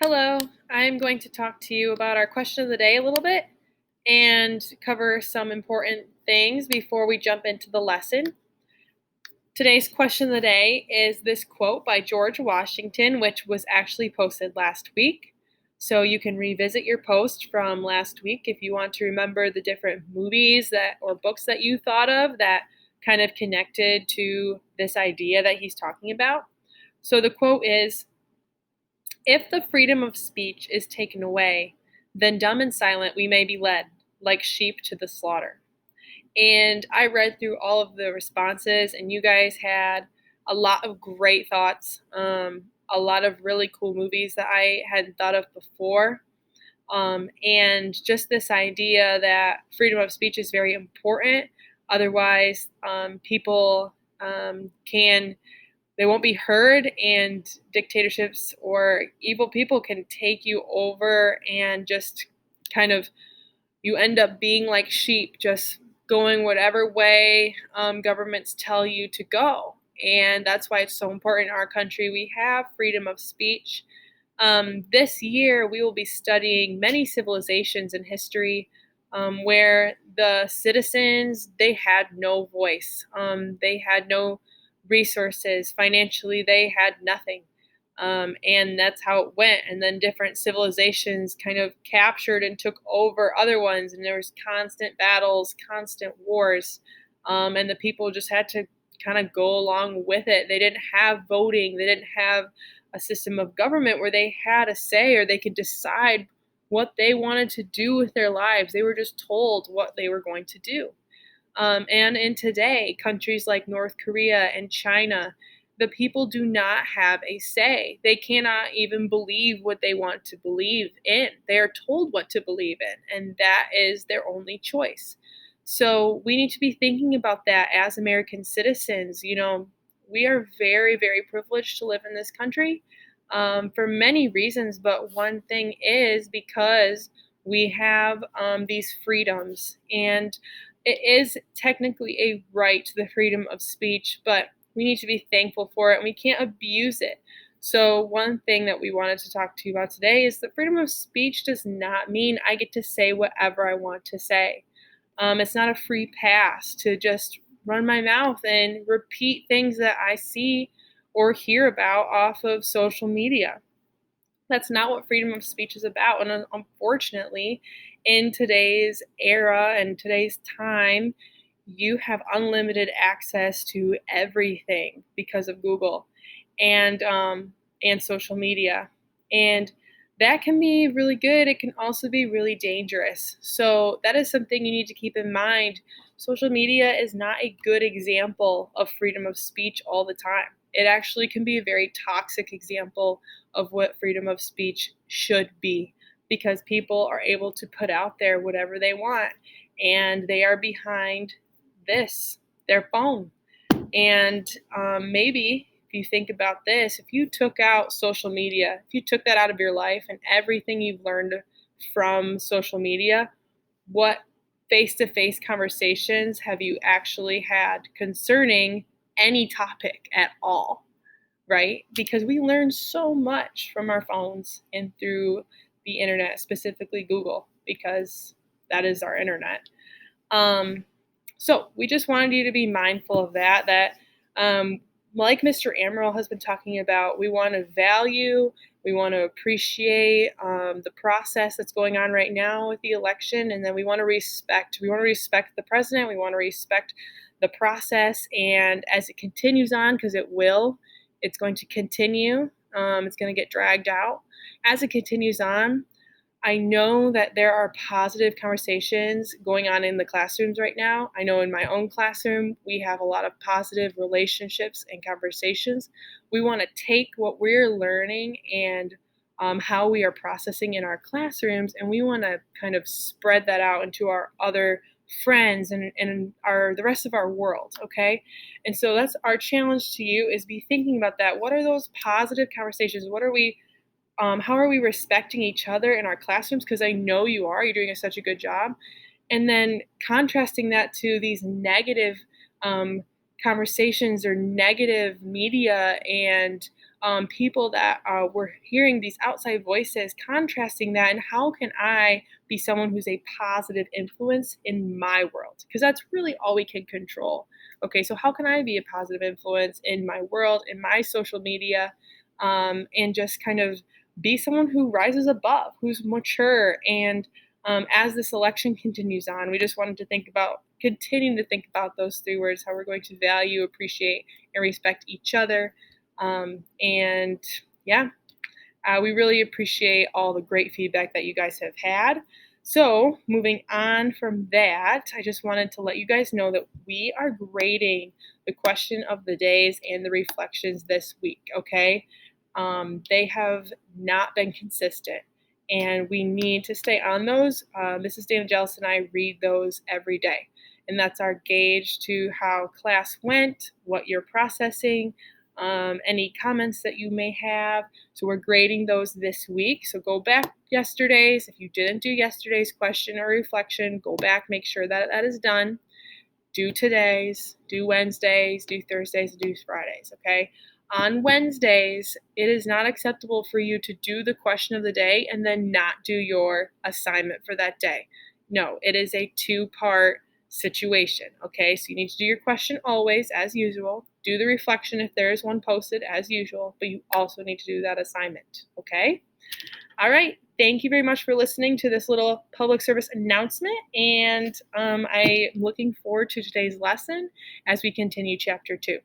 Hello, I'm going to talk to you about our question of the day a little bit and cover some important things before we jump into the lesson. Today's question of the day is this quote by George Washington, which was actually posted last week. So you can revisit your post from last week if you want to remember the different movies that or books that you thought of that kind of connected to this idea that he's talking about. So the quote is, if the freedom of speech is taken away, then dumb and silent we may be led, like sheep to the slaughter. And I read through all of the responses, and you guys had a lot of great thoughts, a lot of really cool movies that I hadn't thought of before. And just this idea that freedom of speech is very important. Otherwise, people can they won't be heard, and dictatorships or evil people can take you over and just kind of you end up being like sheep, just going whatever way governments tell you to go. And that's why it's so important in our country we have freedom of speech. This year we will be studying many civilizations in history where the citizens they had no voice, they had no resources financially, they had nothing. And that's how it went. And then different civilizations kind of captured and took over other ones, and there was constant battles, constant wars, and the people just had to kind of go along with it. They didn't have voting, they didn't have a system of government where they had a say or they could decide what they wanted to do with their lives. They were just told what they were going to do. And in today, countries like North Korea and China, the people do not have a say. They cannot even believe what they want to believe in. They are told what to believe in, and that is their only choice. So we need to be thinking about that as American citizens. We are very, very privileged to live in this country for many reasons, but one thing is because we have these freedoms, and it is technically a right to the freedom of speech, but we need to be thankful for it and we can't abuse it. So, one thing that we wanted to talk to you about today is that freedom of speech does not mean I get to say whatever I want to say. It's not a free pass to just run my mouth and repeat things that I see or hear about off of social media. That's not what freedom of speech is about. And unfortunately, in today's era and today's time, you have unlimited access to everything because of Google and social media. And that can be really good. It can also be really dangerous. So that is something you need to keep in mind. Social media is not a good example of freedom of speech all the time. It actually can be a very toxic example of what freedom of speech should be, because people are able to put out there whatever they want, and they are behind their phone. And maybe if you think about this, if you took out social media, if you took that out of your life and everything you've learned from social media, what face to face conversations have you actually had concerning any topic at all? Right? Because we learn so much from our phones and through the internet, specifically Google, because that is our internet. So we just wanted you to be mindful of that like Mr. Amaral has been talking about, we want to value, we want to appreciate the process that's going on right now with the election, and then we want to respect. We want to respect the president. We want to respect the process, and as it continues on, because it's going to continue. It's going to get dragged out. As it continues on, I know that there are positive conversations going on in the classrooms right now. I know in my own classroom, we have a lot of positive relationships and conversations. We want to take what we're learning and how we are processing in our classrooms, and we want to kind of spread that out into our other friends and the rest of our world, okay? And so that's our challenge to you, is be thinking about that. What are those positive conversations? How are we respecting each other in our classrooms? Because I know you are. You're doing such a good job. And then contrasting that to these negative conversations or negative media and people that were hearing these outside voices, contrasting that, and how can I be someone who's a positive influence in my world? Because that's really all we can control. Okay, so how can I be a positive influence in my world, in my social media, and just kind of be someone who rises above, who's mature. And as this election continues on, we just wanted to continuing to think about those three words, how we're going to value, appreciate, and respect each other. And yeah, we really appreciate all the great feedback that you guys have had. So, moving on from that, I just wanted to let you guys know that we are grading the question of the days and the reflections this week, okay? They have not been consistent, and we need to stay on those. Mrs. DeAngelis and I read those every day, and that's our gauge to how class went, what you're processing, any comments that you may have. So we're grading those this week. So go back yesterday's. If you didn't do yesterday's question or reflection, go back, make sure that that is done. Do today's, do Wednesdays, do Thursdays, do Fridays, okay? On Wednesdays, it is not acceptable for you to do the question of the day and then not do your assignment for that day. No, it is a two-part situation, okay? So you need to do your question always, as usual. Do the reflection if there is one posted, as usual, but you also need to do that assignment, okay? All right. Thank you very much for listening to this little public service announcement. And I'm looking forward to today's lesson as we continue chapter 2.